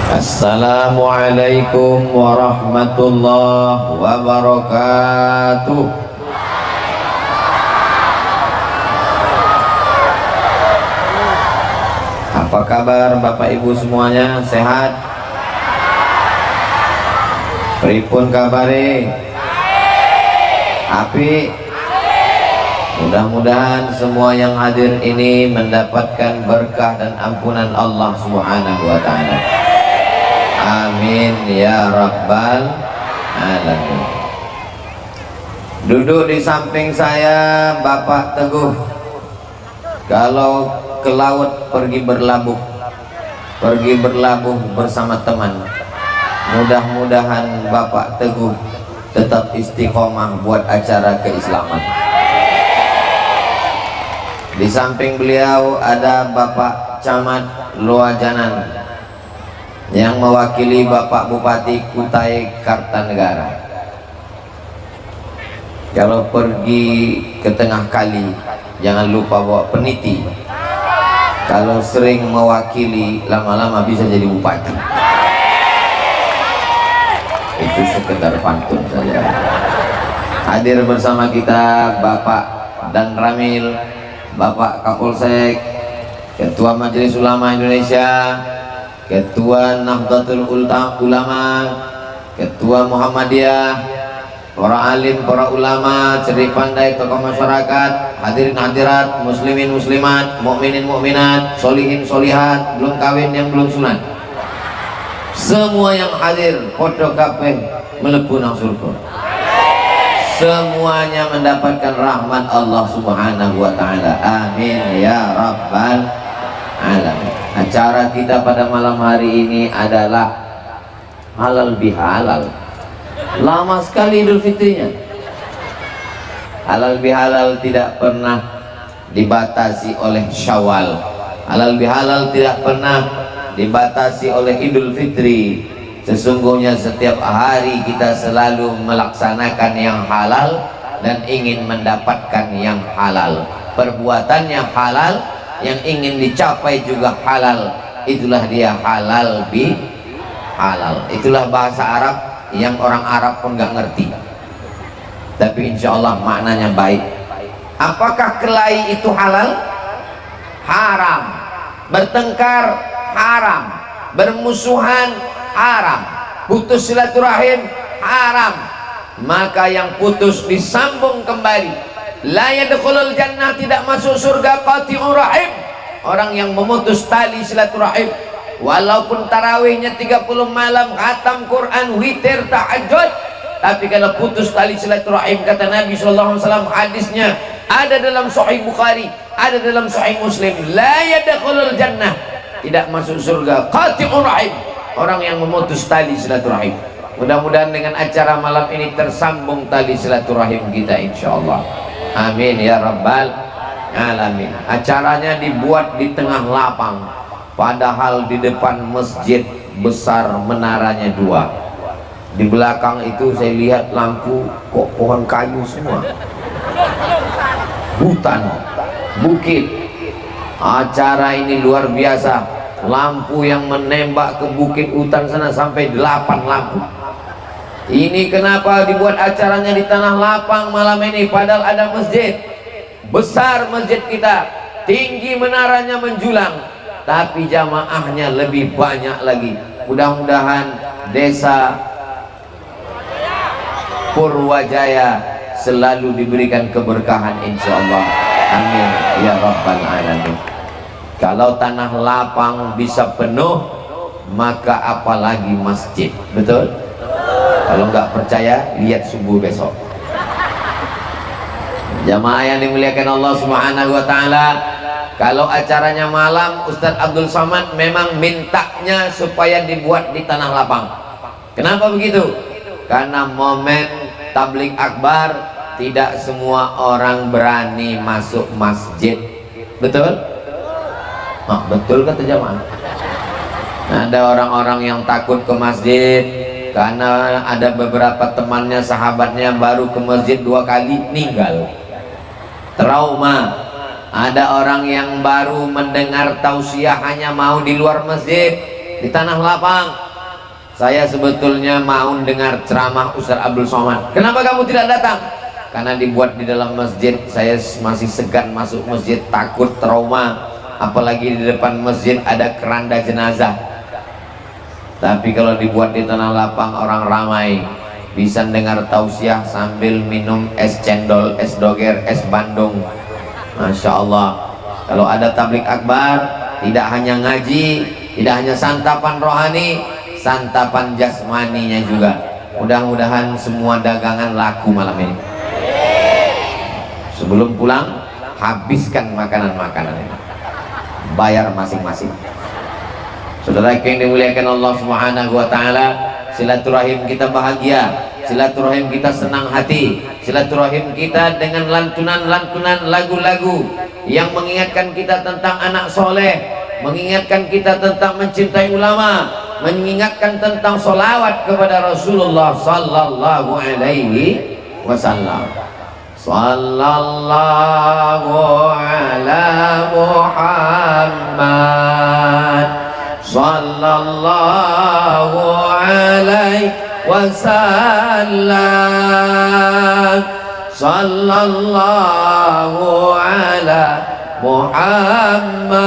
Assalamualaikum warahmatullahi wabarakatuh. Apa kabar Bapak Ibu semuanya? Sehat? Pripun kabare? Api? Mudah-mudahan semua yang hadir ini mendapatkan berkah dan ampunan Allah Subhanahu wa ta'ala. Amin ya rabbal alamin. Duduk di samping saya Bapak Teguh. Kalau ke laut pergi berlabuh bersama teman. Mudah-mudahan Bapak Teguh tetap istiqomah buat acara keislaman. Di samping beliau ada Bapak Camat Loajanan yang mewakili Bapak Bupati Kutai Kartanegara. Kalau pergi ke tengah kali jangan lupa bawa peniti. Kalau sering mewakili lama-lama bisa jadi bupati. Itu sekedar pantun saja. Hadir bersama kita Bapak Dan Ramil, Bapak Kapolsek, Ketua Majelis Ulama Indonesia, Ketua Nahdlatul Ulama, Ketua Muhammadiyah, para alim, para ulama, cerdik pandai, tokoh masyarakat, hadirin hadirat, muslimin muslimat, mukminin mukminat, solihin solihat, belum kawin yang belum sunat, semua yang hadir podo kabeh mlebu nang surga. Semuanya mendapatkan rahmat Allah Subhanahu wa ta'ala. Amin ya rabbal alamin. Acara kita pada malam hari ini adalah halal bihalal. Lama sekali Idul Fitrinya. Halal bihalal tidak pernah dibatasi oleh Syawal. Halal bihalal tidak pernah dibatasi oleh Idul Fitri. Sesungguhnya setiap hari kita selalu melaksanakan yang halal dan ingin mendapatkan yang halal. Perbuatannya halal, yang ingin dicapai juga halal. Itulah dia halal bi halal. Itulah bahasa Arab yang orang Arab pun gak ngerti, tapi insya Allah maknanya baik. Apakah kelahi itu halal? Haram. Bertengkar haram. Bermusuhan haram. Putus silaturahim haram. Maka yang putus disambung kembali. La yadkhulul jannah, tidak masuk surga qati'ur rahim, orang yang memutus tali silaturahim. Walaupun tarawihnya 30 malam, khatam Quran, witir, tahajud, tapi kalau putus tali silaturahim, kata Nabi SAW, hadisnya ada dalam Sahih Bukhari, ada dalam Sahih Muslim, la yadkhulul jannah, tidak masuk surga qati'ur rahim, orang yang memutus tali silaturahim. Mudah-mudahan dengan acara malam ini tersambung tali silaturahim kita insyaallah. Amin ya rabbal alamin. Acaranya dibuat di tengah lapang, padahal di depan masjid besar menaranya 2. Di belakang itu saya lihat lampu, kok pohon kayu semua, hutan, bukit. Acara ini luar biasa. Lampu yang menembak ke bukit hutan sana sampai 8 lampu. Ini kenapa dibuat acaranya di tanah lapang malam ini, padahal ada masjid besar, masjid kita tinggi, menaranya menjulang, tapi jamaahnya lebih banyak lagi. Mudah-mudahan desa Purwajaya selalu diberikan keberkahan insyaallah. Amin ya rabbal alamin. Kalau tanah lapang bisa penuh, maka apalagi masjid. Betul? Kalau nggak percaya, lihat subuh besok. Jamaah yang dimuliakan Allah Subhanahu wa ta'ala, kalau acaranya malam, Ustadz Abdul Somad memang mintanya supaya dibuat di tanah lapang. Kenapa begitu? Karena momen tabligh akbar tidak semua orang berani masuk masjid. Betul? Oh, betul kata jamaah. Ada orang-orang yang takut ke masjid karena ada beberapa temannya, sahabatnya baru ke masjid 2 kali meninggal, trauma. Ada orang yang baru mendengar tausiah hanya mau di luar masjid, di Tanah Lapang. Saya sebetulnya mau dengar ceramah Ustaz Abdul Somad. Kenapa kamu tidak datang? Karena dibuat di dalam masjid, saya masih segan masuk masjid, takut trauma. Apalagi di depan masjid ada keranda jenazah. Tapi kalau dibuat di Tanah Lapang, orang ramai, bisa dengar tausiah sambil minum es cendol, es doger, es bandung. Masya Allah. Kalau ada tablik akbar, tidak hanya ngaji, tidak hanya santapan rohani, santapan jasmaninya juga. Mudah-mudahan semua dagangan laku malam ini. Sebelum pulang, habiskan makanan-makanan ini, bayar masing-masing. Saudara yang dimuliakan Allah Subhanahu wa Ta'ala, silaturahim kita bahagia, silaturahim kita senang hati, silaturahim kita dengan lantunan-lantunan lagu-lagu yang mengingatkan kita tentang anak soleh, mengingatkan kita tentang mencintai ulama, mengingatkan tentang sholawat kepada Rasulullah sallallahu alaihi wasallam. Sallallahu ala Muhammad, sallallahu alaihi wasallam, sallallahu ala Muhammad,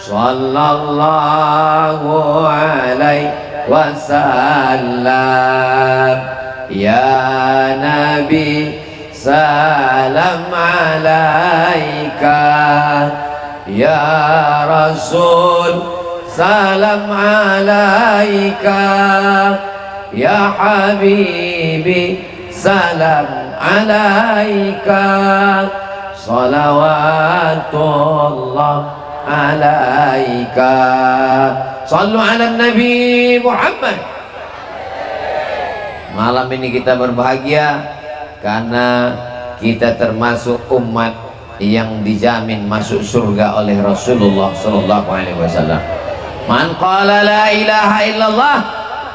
sallallahu alaihi wasallam. Ya Nabi salam alaika, ya Rasul salam alaika, ya Habibi salam alaika, salawatullah alaika. Sallu ala Nabi Muhammad. Malam ini kita berbahagia karena kita termasuk umat yang dijamin masuk surga oleh Rasulullah sallallahu alaihi wasallam. Man qala la ilaha illallah,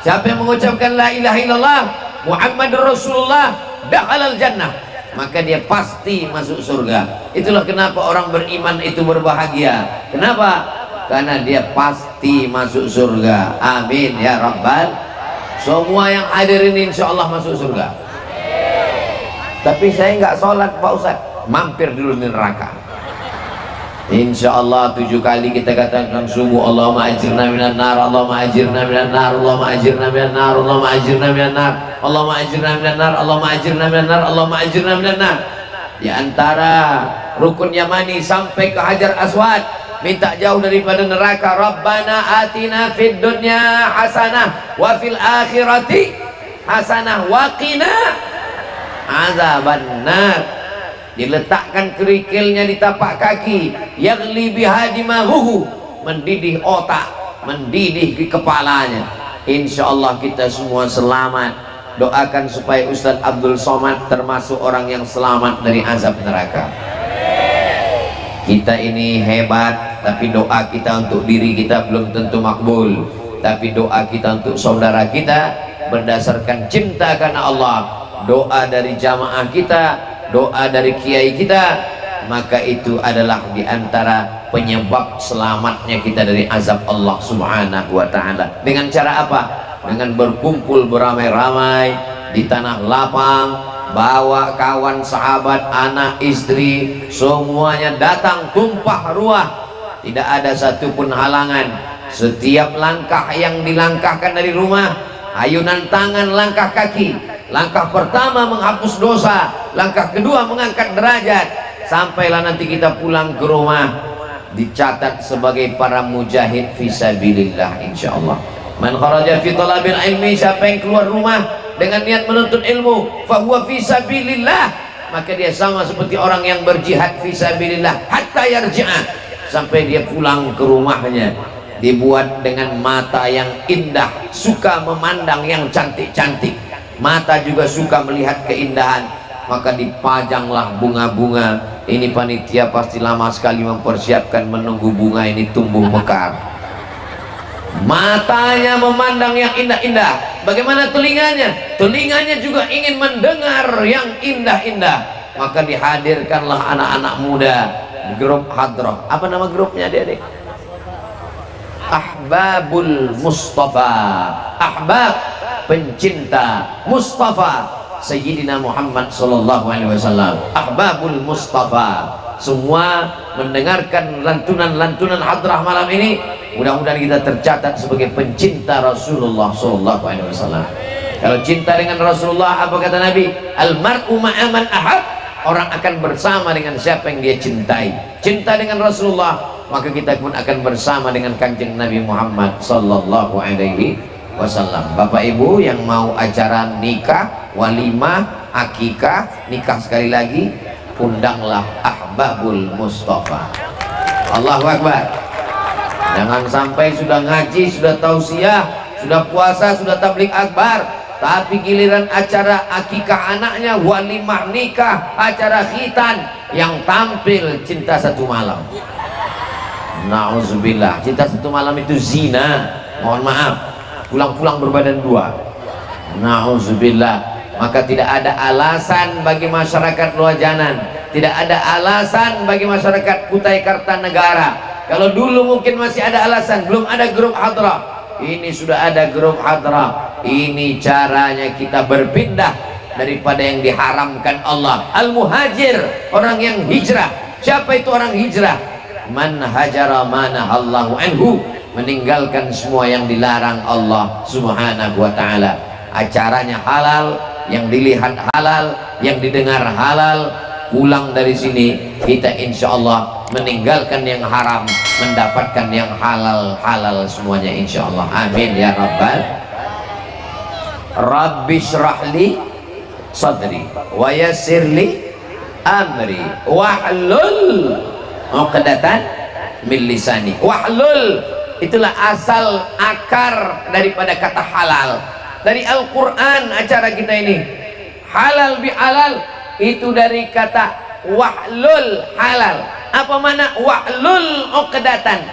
siapa yang mengucapkan la ilaha illallah Muhammadur Rasulullah, dakhalal jannah, maka dia pasti masuk surga. Itulah kenapa orang beriman itu berbahagia. Kenapa? Karena dia pasti masuk surga. Amin ya rabbal. Semua yang hadir ini insya Allah masuk surga. Tapi saya nggak sholat Pak Ustaz, mampir dulu di neraka. Insya Allah 7 kali kita katakan subuh, Allahumma ajirna minan nar, Allahumma ajirna minan nar, Allahumma ajirna minan nar, Allahumma ajirna minan nar, Allahumma ajirna minan nar, Allahumma ajirna minan nar, Allahumma ajirna minan nar. Di antara rukun Yamani sampai ke Hajar Aswad, minta jauh daripada neraka. Rabbana atina fid dunya hasanah wa fil akhirati hasanah wa qina azaban nar. Diletakkan kerikilnya di tapak kaki, yaghli biha dimahuhu, mendidih otak, mendidih di kepalanya. Insya Allah kita semua selamat. Doakan supaya Ustadz Abdul Somad termasuk orang yang selamat dari azab neraka. Kita ini hebat, tapi doa kita untuk diri kita belum tentu makbul. Tapi doa kita untuk saudara kita berdasarkan cinta karena Allah, doa dari jamaah kita, doa dari kiai kita, maka itu adalah diantara penyebab selamatnya kita dari azab Allah Subhanahu wa Ta'ala. Dengan cara apa? Dengan berkumpul beramai-ramai di Tanah Lapang, bawa kawan, sahabat, anak, istri, semuanya datang tumpah ruah, tidak ada satupun halangan. Setiap langkah yang dilangkahkan dari rumah, ayunan tangan, langkah kaki, langkah pertama menghapus dosa, langkah kedua mengangkat derajat, sampailah nanti kita pulang ke rumah dicatat sebagai para mujahid fisabilillah insyaallah. Man kharaja fi talabil ilmi, siapa yang keluar rumah dengan niat menuntut ilmu, fahuwa fisabilillah, maka dia sama seperti orang yang berjihad fisabilillah hatta yarji'a, sampai dia pulang ke rumahnya. Dibuat dengan mata yang indah, suka memandang yang cantik-cantik, mata juga suka melihat keindahan, maka dipajanglah bunga-bunga. Ini panitia pasti lama sekali mempersiapkan menunggu bunga ini tumbuh mekar. Matanya memandang yang indah-indah. Bagaimana telinganya? Telinganya juga ingin mendengar yang indah-indah. Maka dihadirkanlah anak-anak muda di grup hadroh. Apa nama grupnya adik-adik? ahbabul Mustafa, ahbab pencinta Mustafa Sayyidina Muhammad sallallahu alaihi wasallam, ahbabul Mustafa. Semua mendengarkan lantunan-lantunan hadrah malam ini, mudah-mudahan kita tercatat sebagai pencinta Rasulullah sallallahu alaihi wasallam. Kalau cinta dengan Rasulullah, apa kata Nabi? Al-mar'u ma'aman ahab, orang akan bersama dengan siapa yang dia cintai. Cinta dengan Rasulullah, maka kita pun akan bersama dengan kanjeng Nabi Muhammad sallallahu alaihi wasallam. Bapak Ibu yang mau acara nikah, walimah, akikah, nikah sekali lagi, undanglah ahbabul Mustafa. Allahu Akbar. Jangan sampai sudah ngaji, sudah tausiah, sudah puasa, sudah tabligh akbar, tapi giliran acara akikah anaknya, walimah nikah, acara khitan, yang tampil cinta satu malam. Na'udzubillah. Cinta satu malam itu zina, mohon maaf, pulang-pulang berbadan dua. Na'udzubillah. Maka tidak ada alasan bagi masyarakat Luajanan, tidak ada alasan bagi masyarakat Kutai Kartanegara. Kalau dulu mungkin masih ada alasan, belum ada grup hadrah, ini sudah ada grup hadrah. Ini caranya kita berpindah daripada yang diharamkan Allah. Al-muhajir, orang yang hijrah. Siapa itu orang hijrah? Man hajara manahallahu anhu, meninggalkan semua yang dilarang Allah subhanahu wa ta'ala. Acaranya halal, yang dilihat halal, yang didengar halal, pulang dari sini kita insya Allah meninggalkan yang haram, mendapatkan yang halal semuanya insya Allah. Amin ya rabbal. Rabbi syrahli sadri wa yassirli amri wahlul 'uqdatan min lisani. Wahlul, itulah asal akar daripada kata halal. Dari Al-Quran acara kita ini, halal bihalal itu dari kata wahlul, halal. Apa mana wahlul 'uqdatan?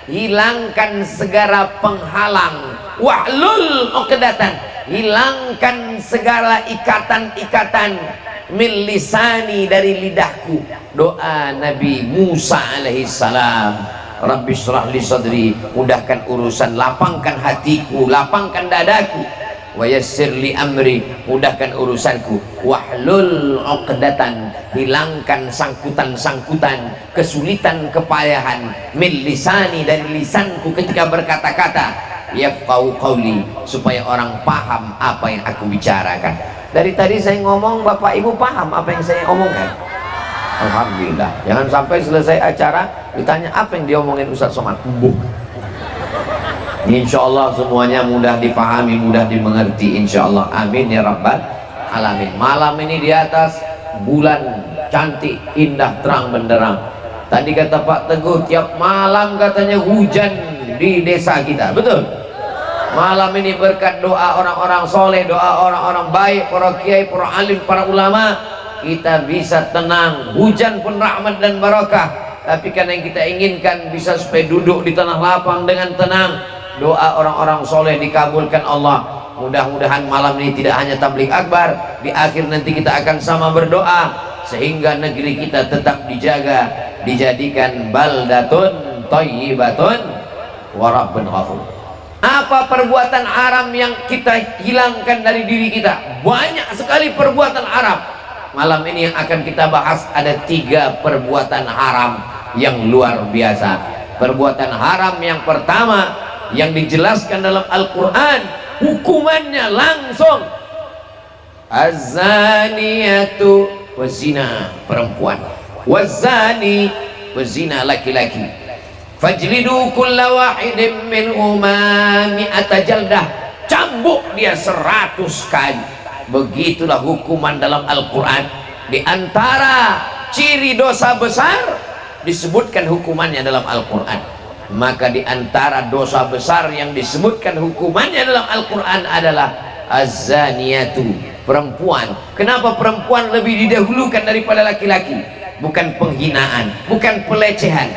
Hilangkan segala penghalang. Wahlul 'uqdatan, hilangkan segala ikatan-ikatan min lisani, dari lidahku. Doa Nabi Musa alaihissalam, Rabbi syrah li sadri, mudahkan urusan, lapangkan hatiku, lapangkan dadaku. Wa yassir li amri, mudahkan urusanku. Wahlul 'uqdatan, hilangkan sangkutan-sangkutan, kesulitan, kepayahan, min lisani, dari lisanku ketika berkata-kata, yafqahu qawli, supaya orang paham apa yang aku bicarakan. Dari tadi saya ngomong, Bapak Ibu paham apa yang saya omongkan? Alhamdulillah. Jangan sampai selesai acara ditanya apa yang diomongin Ustaz Somad. Insya Allah semuanya mudah dipahami, mudah dimengerti insya Allah. Amin ya rabbal alamin. Malam ini di atas bulan cantik, indah, terang benderang. Tadi kata Pak Teguh, tiap malam katanya hujan di desa kita, betul? Malam ini berkat doa orang-orang soleh, doa orang-orang baik, para kiai, para alim, para ulama, kita bisa tenang. Hujan pun rahmat dan barakah, tapi karena yang kita inginkan bisa supaya duduk di tanah lapang dengan tenang. Doa orang-orang soleh dikabulkan Allah. Mudah-mudahan malam ini tidak hanya tabligh akbar, di akhir nanti kita akan sama berdoa sehingga negeri kita tetap dijaga, dijadikan baldatun thayyibatun wa rabbun ghafur. Apa perbuatan haram yang kita hilangkan dari diri kita? Banyak sekali perbuatan haram. Malam ini yang akan kita bahas ada 3 perbuatan haram yang luar biasa. Perbuatan haram yang pertama yang dijelaskan dalam Al-Quran, hukumannya langsung az-zaniyatu wazina, perempuan, wazani, wazina, laki-laki, fajlidu kulla wahidin minhuma mi'ata jaldah, cambuk dia 100 kali. Begitulah hukuman dalam Al-Quran. Di antara ciri dosa besar disebutkan hukumannya dalam Al-Quran. Maka di antara dosa besar yang disebutkan hukumannya dalam Al-Quran adalah az-zaniyatu, perempuan. Kenapa perempuan lebih didahulukan daripada laki-laki? Bukan penghinaan, bukan pelecehan,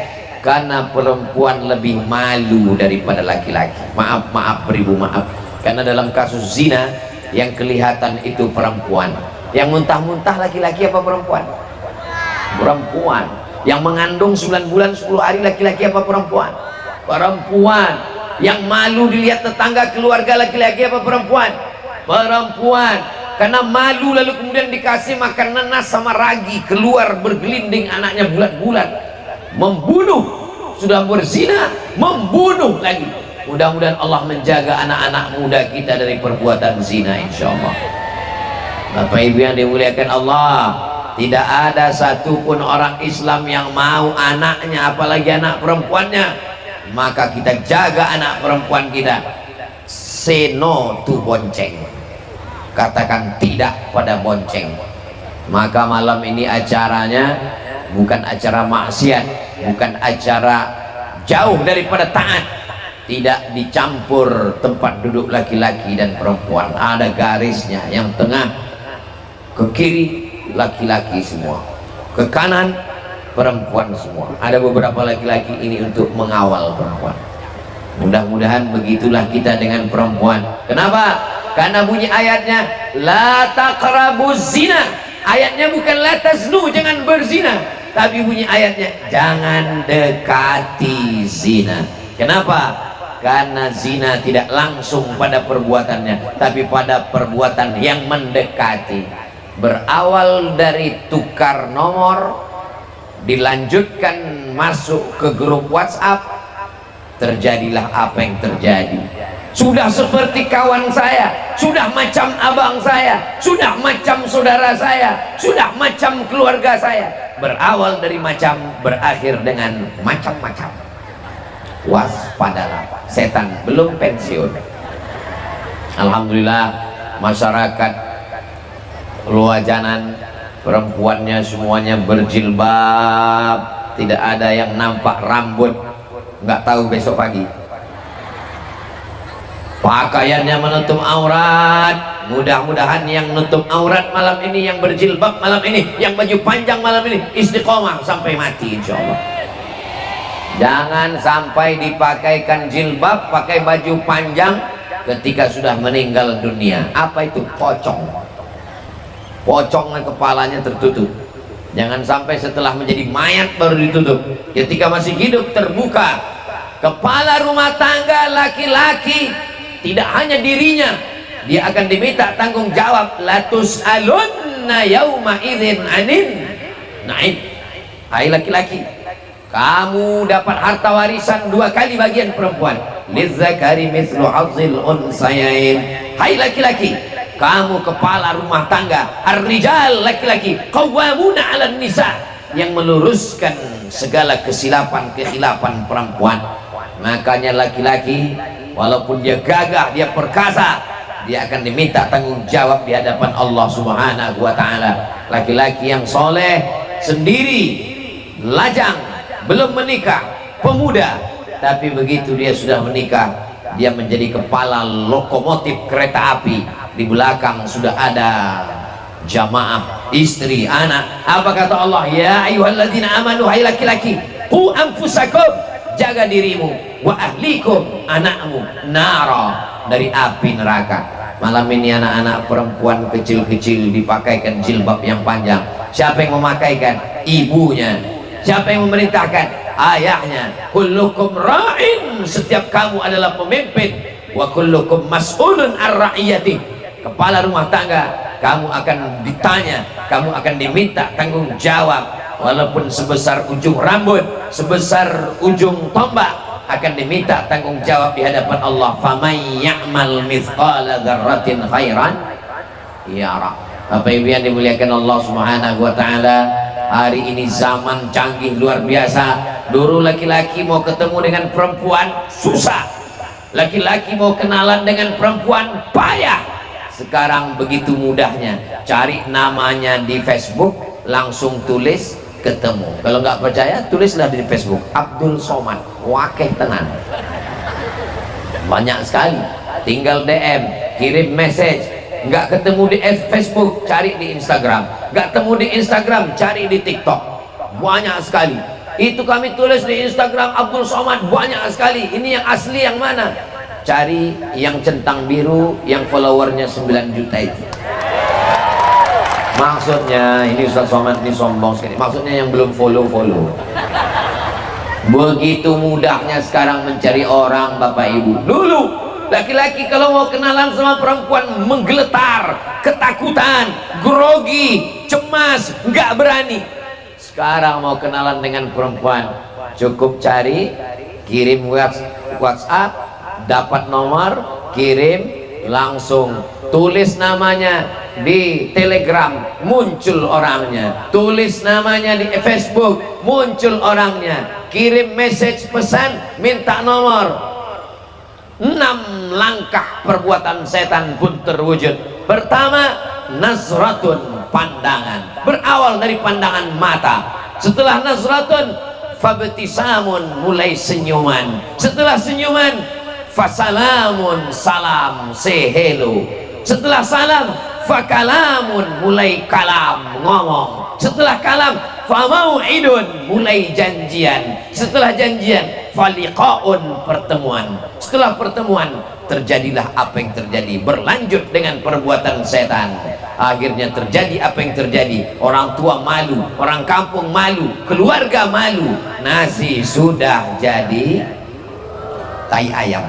karena perempuan lebih malu daripada laki-laki. Maaf beribu, maaf. Karena dalam kasus zina yang kelihatan itu perempuan, yang muntah-muntah laki-laki apa perempuan? Perempuan. Yang mengandung 9 bulan 10 hari laki-laki apa perempuan? Perempuan yang malu dilihat tetangga, keluarga, laki-laki apa perempuan? Perempuan. Karena malu lalu kemudian dikasih makan nanas sama ragi, keluar bergelinding anaknya bulat-bulat, membunuh, sudah berzina, membunuh lagi. Mudah-mudahan Allah menjaga anak-anak muda kita dari perbuatan zina, insya Allah. Bapak Ibu yang dimuliakan Allah, tidak ada satupun orang Islam yang mau anaknya, apalagi anak perempuannya, maka kita jaga anak perempuan kita. Say no to bonceng, katakan tidak pada bonceng. Maka malam ini acaranya bukan acara maksiat, bukan acara jauh daripada taat, tidak dicampur tempat duduk laki-laki dan perempuan, ada garisnya. Yang tengah ke kiri laki-laki semua, ke kanan perempuan semua. Ada beberapa laki-laki ini untuk mengawal perempuan. Mudah-mudahan begitulah kita dengan perempuan. Kenapa? Karena bunyi ayatnya la taqrabuz zina. Ayatnya bukan la taznu, jangan berzina, tapi bunyi ayatnya jangan dekati zina. Kenapa? Karena zina tidak langsung pada perbuatannya, tapi pada perbuatan yang mendekati. Berawal dari tukar nomor, dilanjutkan masuk ke grup WhatsApp, terjadilah apa yang terjadi. Sudah seperti kawan saya, sudah macam abang saya, sudah macam saudara saya, sudah macam keluarga saya. Berawal dari macam, berakhir dengan macam-macam. Waspadalah, setan belum pensiun. Alhamdulillah masyarakat Luajanan perempuannya semuanya berjilbab, tidak ada yang nampak rambut, nggak tahu besok pagi. Pakaiannya menutup aurat. Mudah-mudahan yang nutup aurat malam ini, yang berjilbab malam ini, yang baju panjang malam ini istiqomah sampai mati insya Allah. Jangan sampai dipakaikan jilbab, pakai baju panjang ketika sudah meninggal dunia. Apa itu? Pocong. Pocongnya kepalanya tertutup. Jangan sampai setelah menjadi mayat baru ditutup. Ketika masih hidup terbuka. Kepala rumah tangga laki-laki, tidak hanya dirinya, dia akan diminta tanggung jawab. Latus alunna yauma idzin anin naim. Hai laki-laki, kamu dapat harta warisan 2 kali bagian perempuan. Lizzakari mithlu hazzil unsayain. Hai laki-laki, kamu kepala rumah tangga. Ar-rijal, laki-laki, qawwamuna 'alan nisa, yang meluruskan segala kesilapan-kekhilapan perempuan. Makanya laki-laki walaupun dia gagah, dia perkasa, dia akan diminta tanggung jawab di hadapan Allah Subhanahu wa ta'ala. Laki-laki yang soleh sendiri, lajang, belum menikah, pemuda, tapi begitu dia sudah menikah, dia menjadi kepala lokomotif kereta api. Di belakang sudah ada jamaah, istri, anak. Apa kata Allah? Ya ayyuhalladzina amanu, hai laki-laki, qu anfusakum, jaga dirimu, wa ahlikum, anakmu, nara, dari api neraka. Malam ini anak-anak perempuan kecil-kecil dipakaikan jilbab yang panjang. Siapa yang memakaikan? Ibunya. Siapa yang memerintahkan? Ayahnya. Kullukum ra'in, setiap kamu adalah pemimpin. Wa kullukum mas'ulun ar-ra'iyati, kepala rumah tangga, kamu akan ditanya, kamu akan diminta tanggung jawab. Walaupun sebesar ujung rambut, sebesar ujung tombak, akan diminta tanggung jawab di hadapan Allah. Faman ya'mal mithqala dzarratin khairan yara. Bapak Ibu yang dimuliakan Allah Subhanahu wa ta'ala, hari ini zaman canggih luar biasa. Dulu laki-laki mau ketemu dengan perempuan susah, laki-laki mau kenalan dengan perempuan payah. Sekarang begitu mudahnya, cari namanya di Facebook, langsung tulis, ketemu. Kalau nggak percaya, tulislah di Facebook Abdul Somad, wakeh tenan, banyak sekali. Tinggal DM, kirim message. Nggak ketemu di Facebook, cari di Instagram. Nggak ketemu di Instagram, cari di TikTok, banyak sekali. Itu kami tulis di Instagram Abdul Somad, banyak sekali. Ini yang asli yang mana? Cari yang centang biru, yang followernya 9 juta itu. Maksudnya ini Ustaz Somad ini sombong sekali. Maksudnya yang belum follow. Begitu mudahnya sekarang mencari orang, Bapak Ibu. Dulu laki-laki kalau mau kenalan sama perempuan menggeletar, ketakutan, grogi, cemas, nggak berani. Sekarang mau kenalan dengan perempuan, cukup cari, kirim WhatsApp, dapat nomor, kirim, langsung tulis namanya di Telegram, muncul orangnya. Tulis namanya di Facebook, muncul orangnya. Kirim message pesan, minta nomor. 6 langkah perbuatan setan pun terwujud. Pertama, nazratun, pandangan, berawal dari pandangan mata. Setelah nazratun, fabtisamun, mulai senyuman. Setelah senyuman, fasalamun, salam, say hello. Setelah salam, fakalamun, mulai kalam, ngomong. Setelah kalam, famau'idun, mulai janjian. Setelah janjian, faliqaun, pertemuan. Setelah pertemuan, terjadilah apa yang terjadi. Berlanjut dengan perbuatan setan. Akhirnya terjadi apa yang terjadi. Orang tua malu, orang kampung malu, keluarga malu. Nasi sudah jadi tai ayam.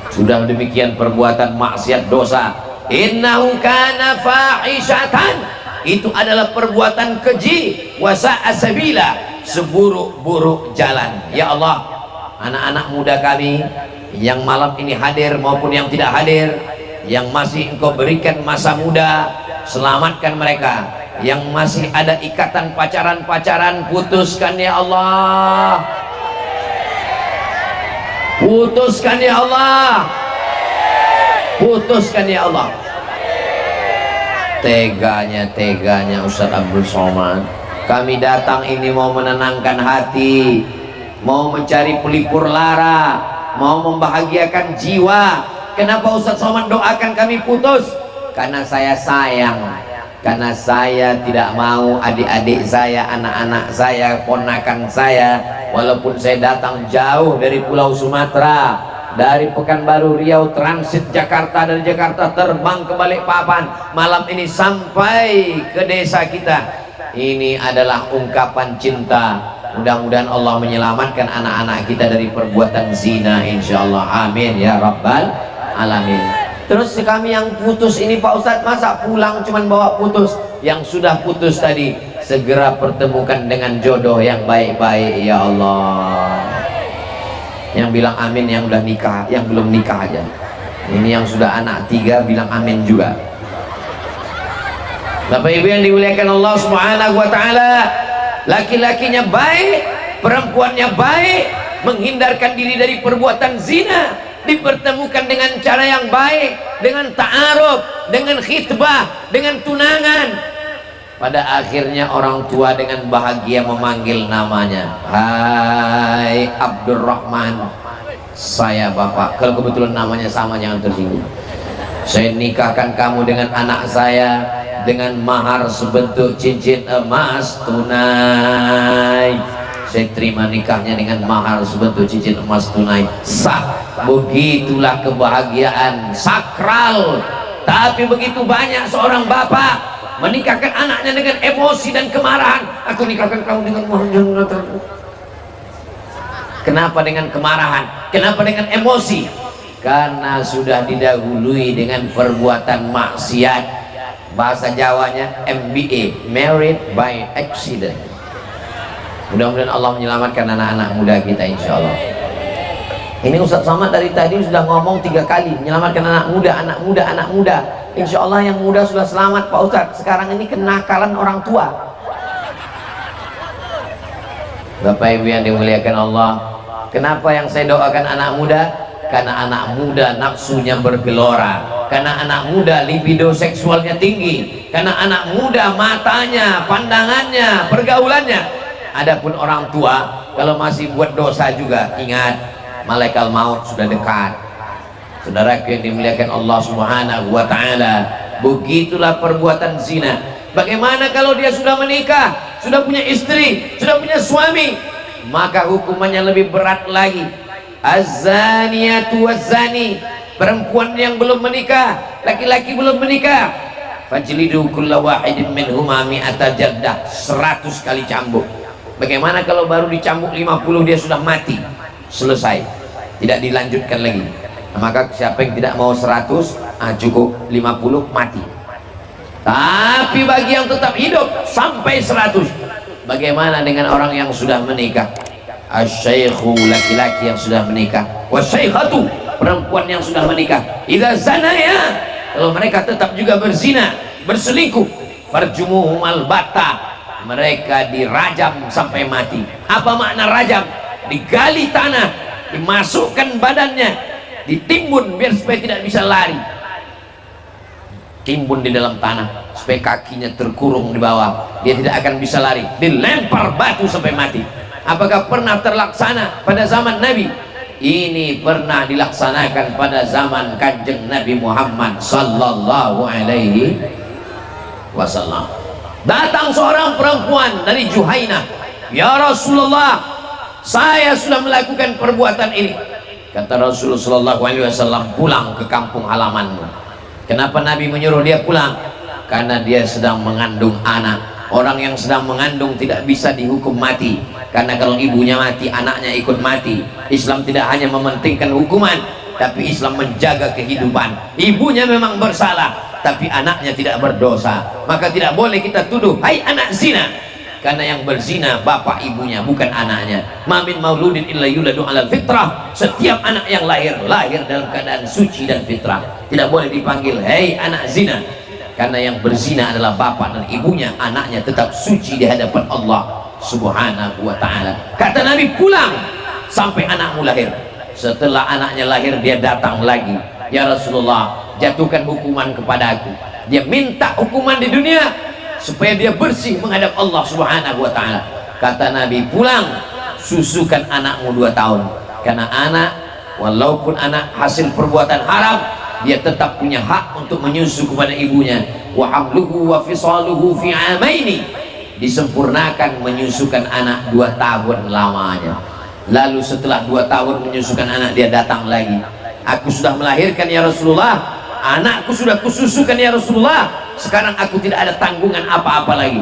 Sudah demikian perbuatan maksiat, dosa. Innahu kana fahisyatan, itu adalah perbuatan keji, wasa'a sabila, seburuk-buruk jalan. Ya Allah, anak-anak muda kami yang malam ini hadir maupun yang tidak hadir, yang masih Engkau berikan masa muda, selamatkan mereka. Yang masih ada ikatan pacaran-pacaran, putuskan ya Allah. Putuskan ya Allah. Putuskan ya Allah. Teganya Ustaz Abdul Somad. Kami datang ini mau menenangkan hati, mau mencari pelipur lara, mau membahagiakan jiwa. Kenapa Ustaz Somad doakan kami putus? Karena saya sayang, karena saya tidak mau adik-adik saya, anak-anak saya, ponakan saya, walaupun saya datang jauh dari Pulau Sumatera, dari Pekanbaru, Riau, transit Jakarta, dari Jakarta terbang ke Balikpapan, malam ini sampai ke desa kita. Ini adalah ungkapan cinta. Mudah-mudahan Allah menyelamatkan anak-anak kita dari perbuatan zina, insyaallah. Amin ya rabbal alamin. Terus kami yang putus ini Pak Ustadz, masa pulang cuman bawa putus? Yang sudah putus tadi segera pertemukan dengan jodoh yang baik-baik ya Allah. Yang bilang amin yang udah nikah, yang belum nikah aja. Ini yang sudah anak 3 bilang amin juga. Bapak Ibu yang dimuliakan Allah Subhanahu wa taala, laki-lakinya baik, perempuannya baik, menghindarkan diri dari perbuatan zina, dipertemukan dengan cara yang baik, dengan ta'aruf, dengan khitbah, dengan tunangan. Pada akhirnya orang tua dengan bahagia memanggil namanya, hai Abdurrahman, saya bapak. Kalau kebetulan namanya sama jangan tersinggung. Saya nikahkan kamu dengan anak saya dengan mahar sebentuk cincin emas tunai. Saya terima nikahnya dengan mahar sebentuk cincin emas tunai. Sah. Begitulah kebahagiaan sakral. Tapi begitu banyak seorang bapak menikahkan anaknya dengan emosi dan kemarahan. Aku nikahkan kamu dengan mahar. Kenapa dengan kemarahan? Kenapa dengan emosi? Karena sudah didahului dengan perbuatan maksiat. Bahasa Jawanya MBA, married by accident. Mudah-mudahan Allah menyelamatkan anak-anak muda kita insyaallah. Ini Ustaz Somad dari tadi sudah ngomong 3 kali menyelamatkan anak muda, anak muda, anak muda. Insyaallah yang muda sudah selamat Pak Ustaz. Sekarang ini kenakalan orang tua. Bapak Ibu yang dimuliakan Allah, kenapa yang saya doakan anak muda? Karena anak muda nafsunya bergelora, karena anak muda libido seksualnya tinggi, karena anak muda matanya, pandangannya, pergaulannya. Adapun orang tua kalau masih buat dosa juga, ingat malaikat maut sudah dekat. Saudara yang dimuliakan Allah Subhanahu wa taala, begitulah perbuatan zina. Bagaimana kalau dia sudah menikah, sudah punya istri, sudah punya suami? Maka hukumannya lebih berat lagi. Az-zaniyatu waz-zani, perempuan yang belum menikah, laki-laki belum menikah, fajlidu kulla wahidin minhuma mi'ata jaldah, 100 kali cambuk. Bagaimana kalau baru dicambuk 50 dia sudah mati? Selesai, tidak dilanjutkan lagi. Maka siapa yang tidak mau 100, cukup 50 mati. Tapi bagi yang tetap hidup sampai 100, bagaimana dengan orang yang sudah menikah? Asy-syaikhu, laki-laki yang sudah menikah, wasyaikhatu, perempuan yang sudah menikah, idza zanaya, kalau mereka tetap juga berzina, berselingkuh, farjumuhumal batta, mereka dirajam sampai mati. Apa makna rajam? Digali tanah, dimasukkan badannya, ditimbun biar supaya tidak bisa lari, timbun di dalam tanah supaya kakinya terkurung di bawah, dia tidak akan bisa lari, dilempar batu sampai mati. Apakah pernah terlaksana pada zaman Nabi? Ini pernah dilaksanakan pada zaman Kanjeng Nabi Muhammad sallallahu alaihi wasallam. Datang seorang perempuan dari Juhainah, ya Rasulullah, saya sudah melakukan perbuatan ini. Kata Rasulullah sallallahu alaihi wasallam, pulang ke kampung halamanmu. Kenapa Nabi menyuruh dia pulang? Karena dia sedang mengandung anak. Orang yang sedang mengandung tidak bisa dihukum mati, karena kalau ibunya mati, anaknya ikut mati. Islam tidak hanya mementingkan hukuman, tapi Islam menjaga kehidupan. Ibunya memang bersalah, tapi anaknya tidak berdosa. Maka tidak boleh kita tuduh, hai anak zina, karena yang berzina bapak ibunya, bukan anaknya. Ma min mauludin illa yuladu alal fitrah. Setiap anak yang lahir dalam keadaan suci dan fitrah. Tidak boleh dipanggil hei anak zina, karena yang berzina adalah bapak dan ibunya, anaknya tetap suci di hadapan Allah subhanahu wa ta'ala. Kata Nabi, pulang sampai anakmu lahir. Setelah anaknya lahir, dia datang lagi, ya Rasulullah, jatuhkan hukuman kepada aku. Dia minta hukuman di dunia supaya dia bersih menghadap Allah subhanahu wa ta'ala. Kata Nabi, pulang, susukan anakmu 2 tahun, karena anak, walaupun anak hasil perbuatan haram, dia tetap punya hak untuk menyusu kepada ibunya. Wa hamluhu wa fisaluhu fi amaini, disempurnakan menyusukan anak 2 tahun lamanya. Lalu setelah 2 tahun menyusukan anak, dia datang lagi, aku sudah melahirkan ya Rasulullah, anakku sudah kususukan ya Rasulullah, sekarang aku tidak ada tanggungan apa-apa lagi.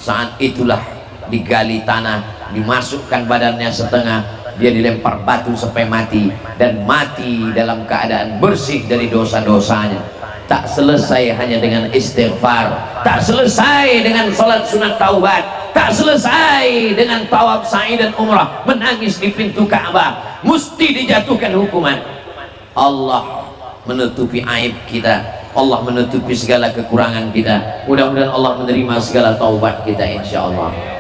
Saat itulah digali tanah, dimasukkan badannya setengah, dia dilempar batu sampai mati, dan mati dalam keadaan bersih dari dosa-dosanya. Tak selesai hanya dengan istighfar, tak selesai dengan salat sunat taubat, tak selesai dengan tawaf sa'i dan umrah, menangis di pintu Ka'bah, mesti dijatuhkan hukuman. Allah menutupi aib kita, Allah menutupi segala kekurangan kita. Mudah-mudahan Allah menerima segala taubat kita insyaallah.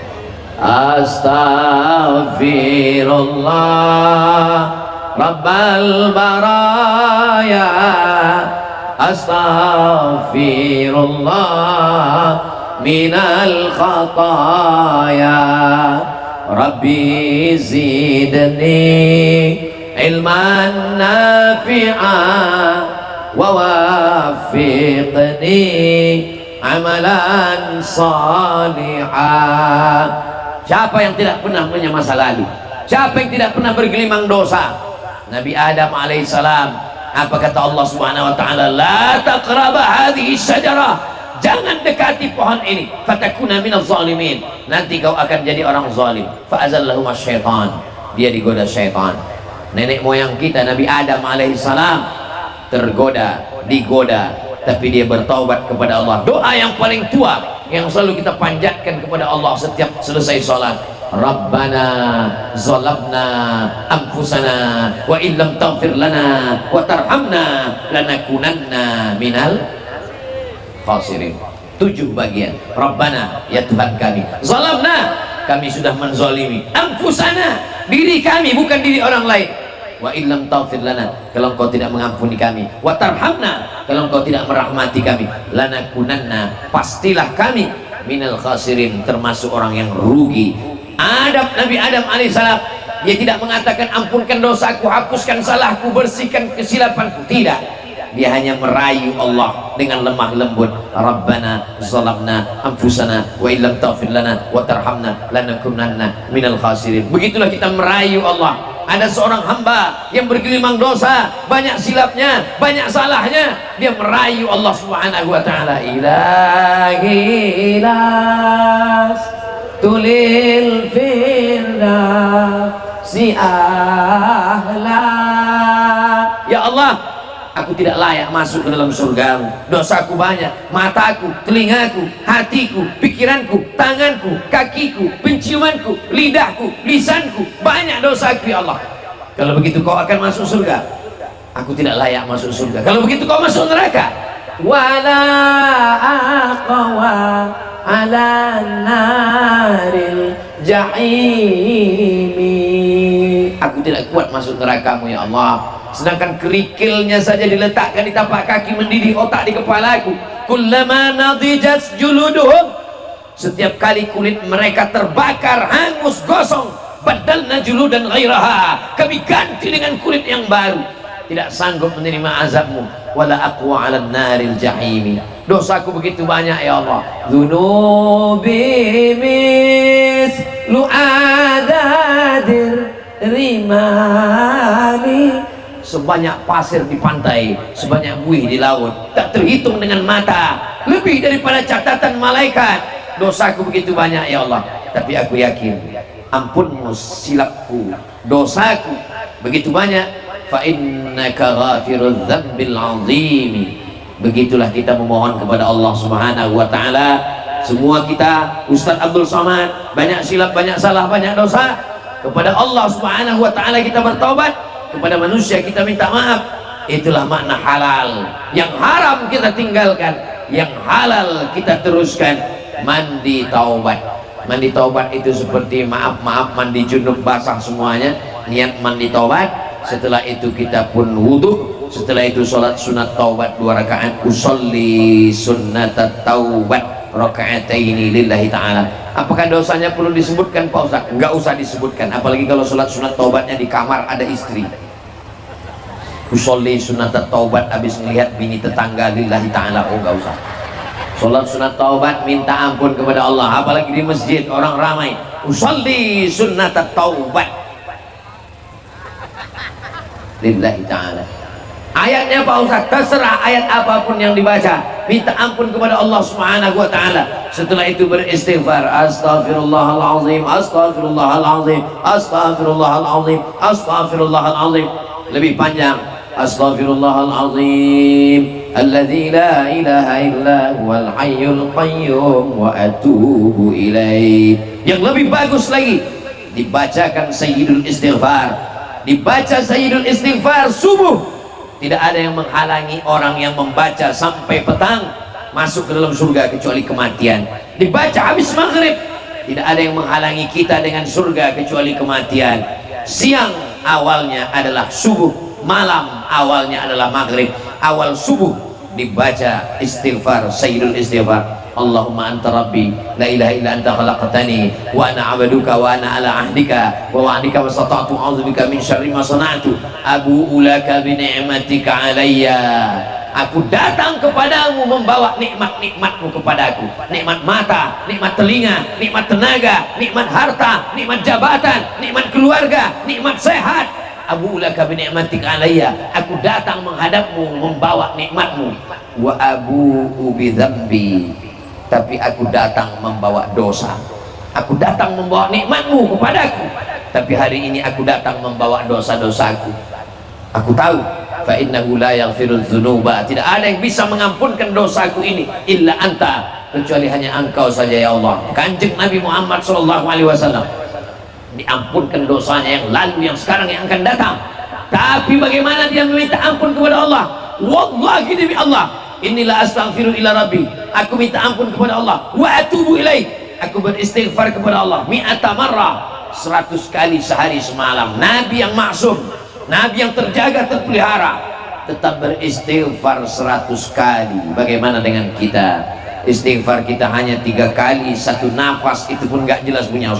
Astaghfirullah Rabbal baraya, astaghfirullah minal khataya, Rabbi zidni ilman nafi'a wa wafiqni amalan salihah. Siapa yang tidak pernah punya masa lalu? Siapa yang tidak pernah bergelimang dosa? Nabi Adam alaihissalam, apa kata Allah subhanahu wa ta'ala? La taqraba hadhihi syajarah, jangan dekati pohon ini, fatakuna minaz zalimin, nanti kau akan jadi orang zalim. Fa'azallahum asyaitan, dia digoda syaitan. Nenek moyang kita Nabi Adam alaihissalam tergoda, digoda, tapi dia bertaubat kepada Allah. Doa yang paling tua yang selalu kita panjatkan kepada Allah setiap selesai sholat, Rabbana zalamna anfusana wa illam taghfir lana wa tarhamna lanakunanna minal khasirin. 7 bagian. Rabbana, ya Tuhan kami, zalamna, kami sudah menzalimi, anfusana, diri kami, bukan diri orang lain, wa illam taghfir lana, kalau engkau tidak mengampuni kami, wa tarhamna, kalau engkau tidak merahmati kami, lanakunanna, pastilah kami minal khasirin, termasuk orang yang rugi. Nabi Adam alaihissalam, dia tidak mengatakan ampunkan dosaku, hapuskan salahku, bersihkan kesilapanku, tidak. Dia hanya merayu Allah dengan lemah lembut. Rabbana zalamna anfusana wa illam taghfir lana wa tarhamna lanakunanna minal khasirin. Begitulah kita merayu Allah. Ada seorang hamba yang bergelimang dosa, banyak silapnya, banyak salahnya, dia merayu Allah subhanahu wa ta'ala, ilahi ilas tulil firdausi ahla. Ya Allah, aku tidak layak masuk ke dalam surga. Dosaku banyak, mataku, telingaku, hatiku, pikiranku, tanganku, kakiku, penciumanku, lidahku, lisanku, banyak dosaku ya Allah. Kalau begitu kau akan masuk surga, aku tidak layak masuk surga. Kalau begitu kau masuk neraka. Wala aqwa ala naril jahimi. Aku tidak kuat masuk nerakamu ya Allah. Sedangkan kerikilnya saja diletakkan di tapak kaki, mendidih otak di kepalaku. Kullama nadijat juluduhum, setiap kali kulit mereka terbakar, hangus, gosong, badalna juludan ghairaha, kami ganti dengan kulit yang baru. Tidak sanggup menerima azabmu. Wala aqwa 'ala naril jahimi. Dosaku begitu banyak ya Allah. Dzunubi mislu adadir rimali. Sebanyak pasir di pantai, sebanyak buih di laut, tak terhitung dengan mata, lebih daripada catatan malaikat. Dosaku begitu banyak ya Allah, tapi aku yakin ampunmu silapku, dosaku begitu banyak. Fa innaka ghafirudz dzambil 'azim. Begitulah kita memohon kepada Allah Subhanahu wa taala. Semua kita, Ustaz Abdul Somad, banyak silap, banyak salah, banyak dosa. Kepada Allah Subhanahu wa taala kita bertobat, kepada manusia kita minta maaf. Itulah makna halal. Yang haram kita tinggalkan, yang halal kita teruskan. Mandi taubat. Mandi taubat itu seperti maaf mandi junub basah semuanya, niat mandi taubat. Setelah itu kita pun wudhu, setelah itu sholat sunat taubat 2 rakaat. Usolli sunnat taubat raka'ataini lillahi ta'ala. Apakah dosanya perlu disebutkan Pak Ustaz? Enggak usah disebutkan, apalagi kalau sholat sunat taubatnya di kamar ada istri. Usolli sunat taubat habis melihat bini tetangga lillahi ta'ala, oh enggak usah. Sholat sunat taubat minta ampun kepada Allah, apalagi di masjid orang ramai. Usolli sunat taubat lillahi ta'ala. Ayatnya Pak Ustaz, terserah ayat apapun yang dibaca, minta ampun kepada Allah Subhanahu wa ta'ala. Setelah itu beristighfar, astaghfirullahalazim, astaghfirullahalazim, astaghfirullahalazim, astaghfirullahalazim. Lebih panjang, astaghfirullahalazim alladzi la ilaha illa huwal hayyul qayyum wa atubu ilaih. Yang lebih bagus lagi, dibacakan sayyidul istighfar. Dibaca sayyidul istighfar subuh, tidak ada yang menghalangi orang yang membaca sampai petang masuk ke dalam surga kecuali kematian. Dibaca habis maghrib, tidak ada yang menghalangi kita dengan surga kecuali kematian. Siang awalnya adalah subuh, malam awalnya adalah maghrib. Awal subuh dibaca istighfar, sayyidul istighfar. Allahumma anta rabbi la ilaha illa anta khalaqtani wa ana 'abduka wa ana ala ahdika wa wa'dika wastata'tu a'udzubika min syarri ma sana'tu abu'u laka bi ni'matika 'alayya. Aku datang kepadamu membawa nikmat-nikmatmu kepadaku, nikmat mata, nikmat telinga, nikmat tenaga, nikmat harta, nikmat jabatan, nikmat keluarga, nikmat sehat. Abu'u laka bi ni'matika 'alayya. Aku datang menghadapmu membawa nikmatmu. Wa abu'u bi dzambi. Tapi aku datang membawa dosa. Aku datang membawa nikmatmu kepadaku, tapi hari ini aku datang membawa dosa-dosaku. Aku tahu fa innahu la yaghfirudz dzunuba, tidak ada yang bisa mengampunkan dosaku ini illa anta, kecuali hanya engkau saja ya Allah. Kanjeng Nabi Muhammad SAW diampunkan dosanya yang lalu, yang sekarang, yang akan datang. Tapi bagaimana dia meminta ampun kepada Allah? Wallahi demi Allah, inilah astaghfiru ila rabbi, aku minta ampun kepada Allah, wa atubu ilaih, aku beristighfar kepada Allah mi'ata marrah, 100 kali sehari semalam. Nabi yang maksum, Nabi yang terjaga, terpelihara, tetap beristighfar 100 kali. Bagaimana dengan kita? Istighfar kita hanya 3 kali, 1 nafas, itu pun gak jelas punya.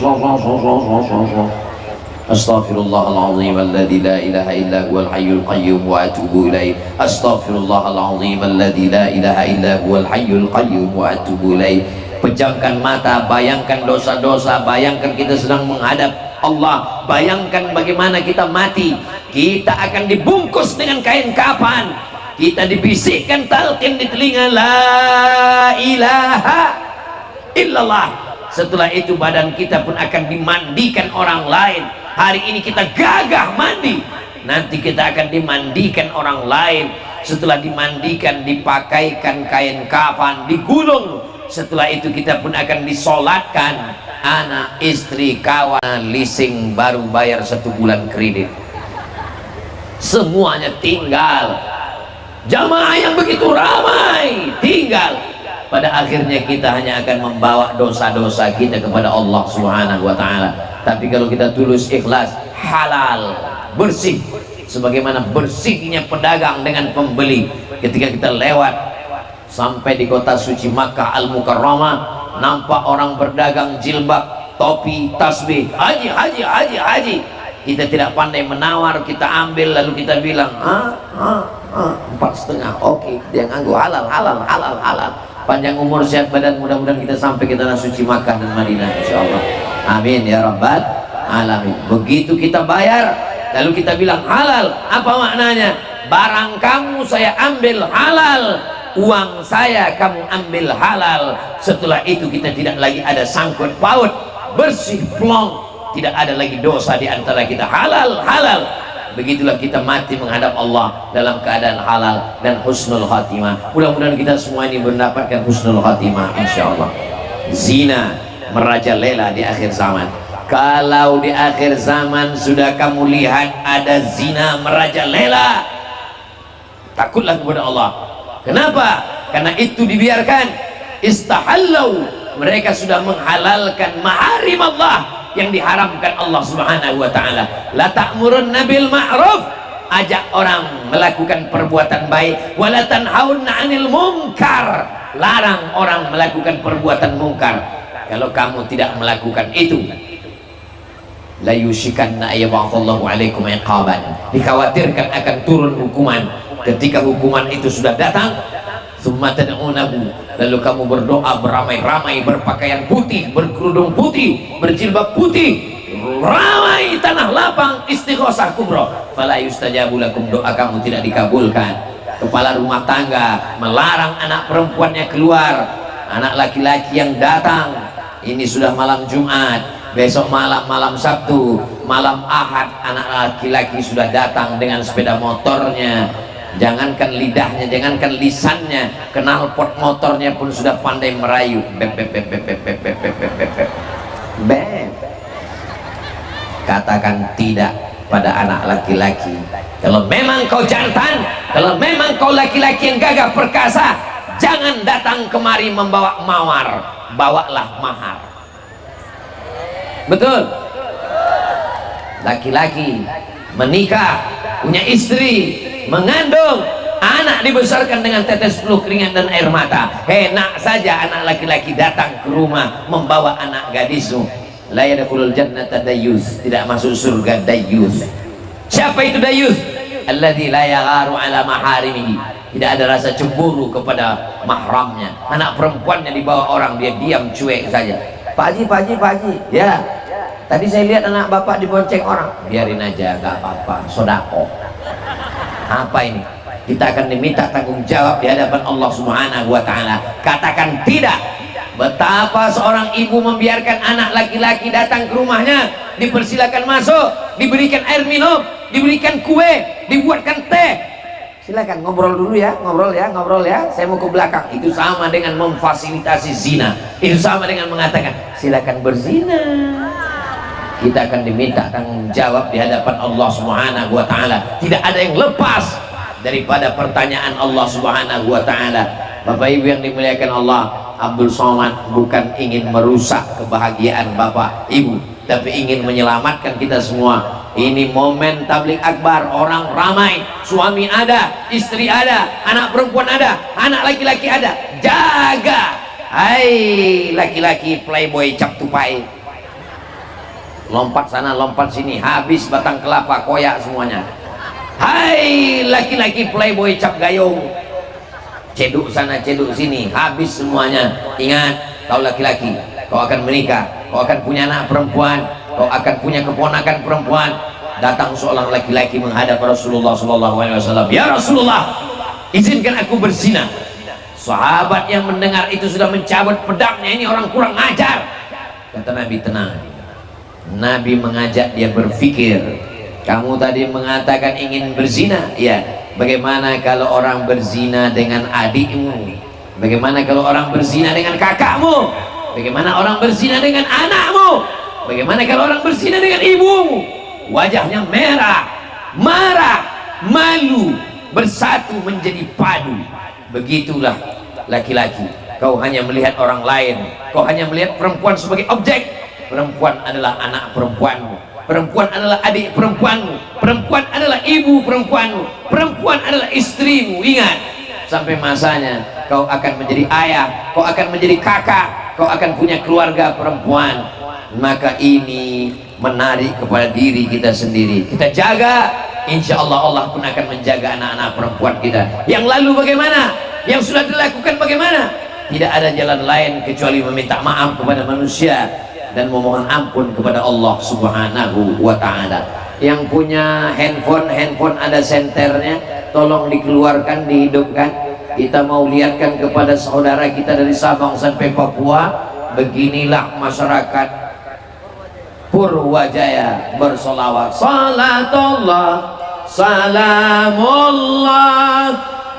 Astaghfirullahaladzim alladzi la ilaha illa huwal hayyul qayyum wa atubu ilaih. Astaghfirullahaladzim alladzi la ilaha illa huwal hayyul qayyum wa atubu ilaih. Pejamkan mata, bayangkan dosa-dosa, bayangkan kita sedang menghadap Allah, bayangkan bagaimana kita mati. Kita akan dibungkus dengan kain kafan, kita dibisikkan talqin di telinga, la ilaha illallah. setelah itu badan kita pun akan dimandikan orang lain. Hari ini kita gagah mandi, nanti kita akan dimandikan orang lain. Setelah dimandikan, dipakaikan kain kafan, digulung. Setelah itu kita pun akan disolatkan. Anak, istri, kawan, leasing baru bayar 1 bulan kredit, semuanya tinggal. Jamaah yang begitu ramai tinggal. Pada akhirnya kita hanya akan membawa dosa-dosa kita kepada Allah Subhanahu wa ta'ala. Tapi kalau kita tulus, ikhlas, halal, bersih, sebagaimana bersihnya pedagang dengan pembeli. Ketika kita lewat sampai di kota suci Makkah Al-Mukarramah, nampak orang berdagang jilbab, topi, tasbih, haji, haji, haji, haji. Kita tidak pandai menawar, kita ambil lalu kita bilang 4,5, oke, dia nganggu, halal, halal, halal, halal. Panjang umur, sehat badan, mudah-mudahan kita sampai ke tanah suci Makkah dan Madinah, insyaallah. Amin ya rabbal alamin. Begitu kita bayar, lalu kita bilang halal. Apa maknanya? Barang kamu saya ambil halal, uang saya kamu ambil halal. Setelah itu kita tidak lagi ada sangkut paut, bersih plong, tidak ada lagi dosa di antara kita. Halal, halal. Begitulah kita mati menghadap Allah dalam keadaan halal dan husnul khatimah. Mudah-mudahan kita semua ini mendapatkan husnul khatimah, insyaallah. Zina merajalela di akhir zaman. Kalau di akhir zaman sudah kamu lihat ada zina merajalela, takutlah kepada Allah. Kenapa? Karena itu dibiarkan. Istahallau, mereka sudah menghalalkan maharim Allah yang diharamkan Allah Subhanahu wa ta'ala. La ta'murunna bil ma'ruf, ajak orang melakukan perbuatan baik, wa la tanhauna 'anil munkar, larang orang melakukan perbuatan mungkar. Kalau kamu tidak melakukan itu, la yushikanna ayyab'atsallahu 'alaikum iqaban, dikhawatirkan akan turun hukuman. Ketika hukuman itu sudah datang, summa tad'unahu, lalu kamu berdoa beramai-ramai, berpakaian putih, berkerudung putih, berjilbab putih, ramai tanah lapang, istighosah kubro, fala yustajabu lakum, doa kamu tidak dikabulkan. Kepala rumah tangga melarang anak perempuannya keluar, anak laki-laki yang datang, ini sudah malam Jumat, besok malam Sabtu, malam Ahad, anak laki-laki sudah datang dengan sepeda motornya. Jangankan lidahnya, jangankan lisannya, knalpot motornya pun sudah pandai merayu. Bep, bep, bep, bep, bep, bep, bep, bep, bep, bep, bep. Bep. Katakan tidak pada anak laki-laki. Kalau memang kau jantan, kalau memang kau laki-laki yang gagah perkasa, jangan datang kemari membawa mawar, bawalah mahar. Betul? Laki-laki menikah, punya istri, mengandung anak, dibesarkan dengan tetes peluh keringat dan air mata. Enak saja anak laki-laki datang ke rumah membawa anak gadismu. La yadkhulul jannata dayyus, tidak masuk surga dayyus. Siapa itu dayyus? Alladzi la yagharu ala maharimihi, tidak ada rasa cemburu kepada mahramnya. Anak perempuannya dibawa orang, dia diam cuek saja. Pak Haji, Pak Haji, Pak Haji, ya tadi saya lihat anak bapak dibonceng orang. Biarin aja, gak apa-apa, sodako. Apa ini? Kita akan diminta tanggung jawab di hadapan Allah Subhanahu wa ta'ala. Katakan tidak. Betapa seorang ibu membiarkan anak laki-laki datang ke rumahnya, dipersilakan masuk, diberikan air minum, diberikan kue, dibuatkan teh. Silakan ngobrol dulu ya, ngobrol ya, saya mau ke belakang. Itu sama dengan memfasilitasi zina. Itu sama dengan mengatakan silakan berzina. Kita akan diminta tanggung jawab di hadapan Allah Subhanahu wa ta'ala. Tidak ada yang lepas daripada pertanyaan Allah Subhanahu wa ta'ala. Bapak Ibu yang dimuliakan Allah, Abdul Somad bukan ingin merusak kebahagiaan Bapak Ibu, tapi ingin menyelamatkan kita semua. Ini momen tablik akbar, orang ramai, suami ada, istri ada, anak perempuan ada, anak laki-laki ada. Jaga, hai laki-laki playboy cap tupai, lompat sana lompat sini, habis batang kelapa koyak semuanya. Hai laki-laki playboy cap gayung, ceduk sana ceduk sini, habis semuanya. Ingat, kau laki-laki, kau akan menikah, kau akan punya anak perempuan, kau akan punya keponakan perempuan. Datang seorang laki-laki menghadap Rasulullah SAW. Ya Rasulullah, izinkan aku berzina. Sahabat yang mendengar itu sudah mencabut pedangnya. Ini orang kurang ajar. Kata Nabi, tenang. Nabi mengajak dia berpikir. Kamu tadi mengatakan ingin berzina, ya. Bagaimana kalau orang berzina dengan adikmu? Bagaimana kalau orang berzina dengan kakakmu? Bagaimana orang berzina dengan anakmu? Bagaimana kalau orang berzina dengan ibumu? Wajahnya merah, marah, malu, bersatu menjadi padu. Begitulah laki-laki. Kau hanya melihat orang lain, kau hanya melihat perempuan sebagai objek. Perempuan adalah anak perempuanmu, perempuan adalah adik perempuanmu, perempuan adalah ibu perempuanmu, perempuan adalah istrimu. Ingat, sampai masanya kau akan menjadi ayah, kau akan menjadi kakak, kau akan punya keluarga perempuan. Maka ini menarik kepada diri kita sendiri. Kita jaga, insya Allah Allah pun akan menjaga anak-anak perempuan kita. Yang lalu bagaimana? Yang sudah dilakukan bagaimana? Tidak ada jalan lain kecuali meminta maaf kepada manusia dan memohon ampun kepada Allah Subhanahu wa ta'ala. Yang punya handphone ada senternya, tolong dikeluarkan, dihidupkan. Kita mau lihatkan kepada saudara kita dari Sabang sampai Papua, beginilah masyarakat Purwajaya bersolawat. Salatullah salamullah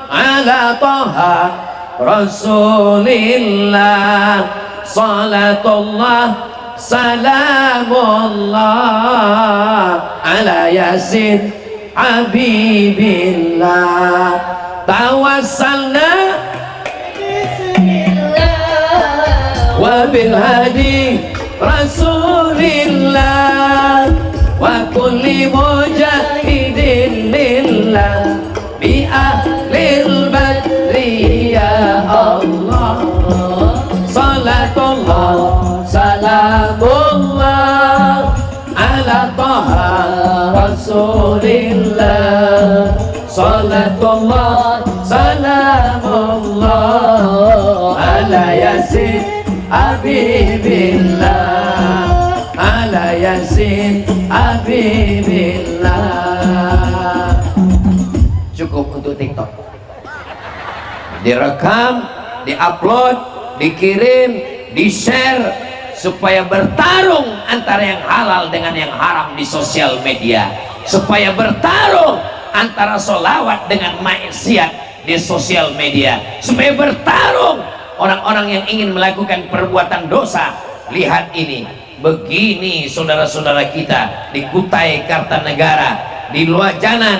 ala Taha Rasulillah. Salatullah salamullah ala Yasin Habibillah. Tawassalna wa bil hadi Rasulillah wa kulli mujahidin lillah bi ahlil badri ya Allah. Salatullah salamullah ala Taha Rasulillah. Salatullah salamullah ala Yasin Habibillah, ala Yasin Habibillah. Cukup untuk TikTok. Direkam, diupload, dikirim, di-share, supaya bertarung antara yang halal dengan yang haram di sosial media, supaya bertarung antara sholawat dengan maksiat di sosial media, supaya bertarung orang-orang yang ingin melakukan perbuatan dosa. Lihat ini, begini saudara-saudara kita di Kutai Kartanegara, di Luajanan,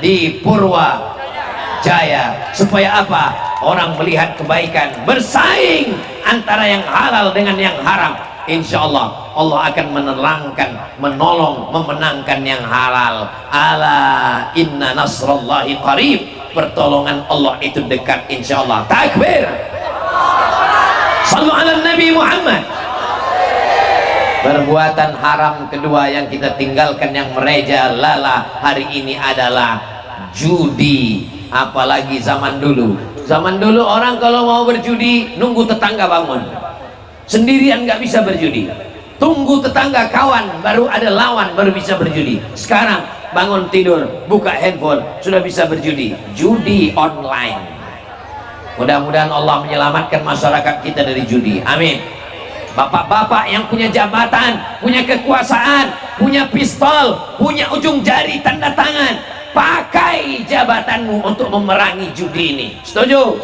di Purwajaya. Supaya apa? Orang melihat kebaikan, bersaing antara yang halal dengan yang haram. Insya Allah Allah akan menerangkan, menolong, memenangkan yang halal. Ala inna nasrallahi qarib. Pertolongan Allah itu dekat, insya Allah. Takbir. Sallu ala Nabi Muhammad. Perbuatan haram kedua yang kita tinggalkan, yang merajalela hari ini adalah judi. Apalagi zaman dulu. Zaman dulu orang kalau mau berjudi nunggu tetangga bangun. Sendirian nggak bisa berjudi. Tunggu tetangga, kawan, baru ada lawan, baru bisa berjudi. Sekarang bangun tidur, buka handphone, sudah bisa berjudi. Judi online. Mudah-mudahan Allah menyelamatkan masyarakat kita dari judi. Amin. Bapak-bapak yang punya jabatan, punya kekuasaan, punya pistol, punya ujung jari tanda tangan, pakai jabatanmu untuk memerangi judi ini. Setuju?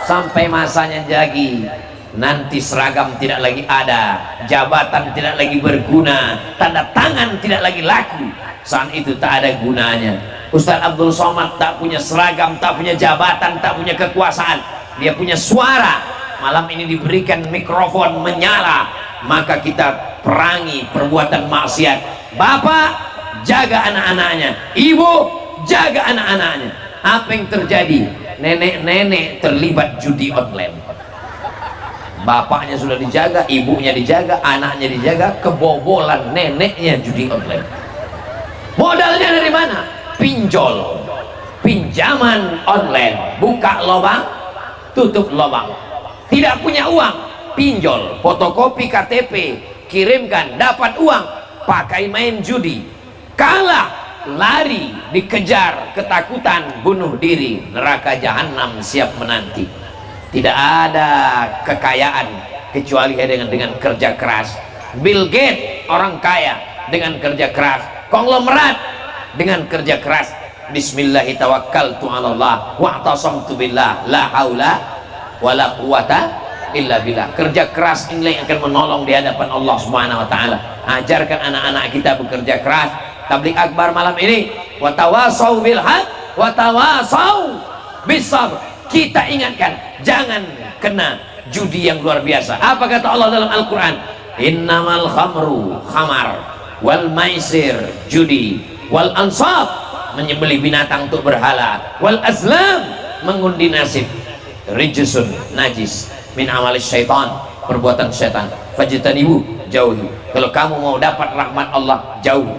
Sampai masanya jadi nanti seragam tidak lagi ada, jabatan tidak lagi berguna, tanda tangan tidak lagi laku. Saat itu tak ada gunanya. Ustaz Abdul Somad tak punya seragam, tak punya jabatan, tak punya kekuasaan. Dia punya suara. Malam ini diberikan mikrofon menyala, maka kita perangi perbuatan maksiat. Bapak jaga anak-anaknya, ibu jaga anak-anaknya. Apa yang terjadi? Nenek-nenek terlibat judi online. Bapaknya sudah dijaga, ibunya dijaga, anaknya dijaga, kebobolan neneknya judi online. Modalnya dari mana? Pinjol, pinjaman online. Buka lubang, tutup lubang. Tidak punya uang, pinjol, fotokopi KTP, kirimkan, dapat uang, pakai main judi. Kalah, lari, dikejar, ketakutan, bunuh diri, neraka jahanam siap menanti. Tidak ada kekayaan, kecuali dengan kerja keras. Bill Gates orang kaya dengan kerja keras, konglomerat dengan kerja keras. Bismillahi tawakkaltu 'alallah wa'tasamtu billah la haula wala quwata illa billah. Kerja keras inilah yang akan menolong di hadapan Allah Subhanahu wa taala. Ajarkan anak-anak kita bekerja keras. Tabligh akbar malam ini, wa tawasau bil haq wa tawasau bis sabr. Kita ingatkan jangan kena judi yang luar biasa. Apa kata Allah dalam Al-Qur'an? Innamal khamru khamar wal maisir judi wal ansab menyembelih binatang untuk berhala, wal azlam mengundi nasib, rijsun najis min amalis syaitan perbuatan syaitan, fajtanibu jauhi. Kalau kamu mau dapat rahmat Allah jauh.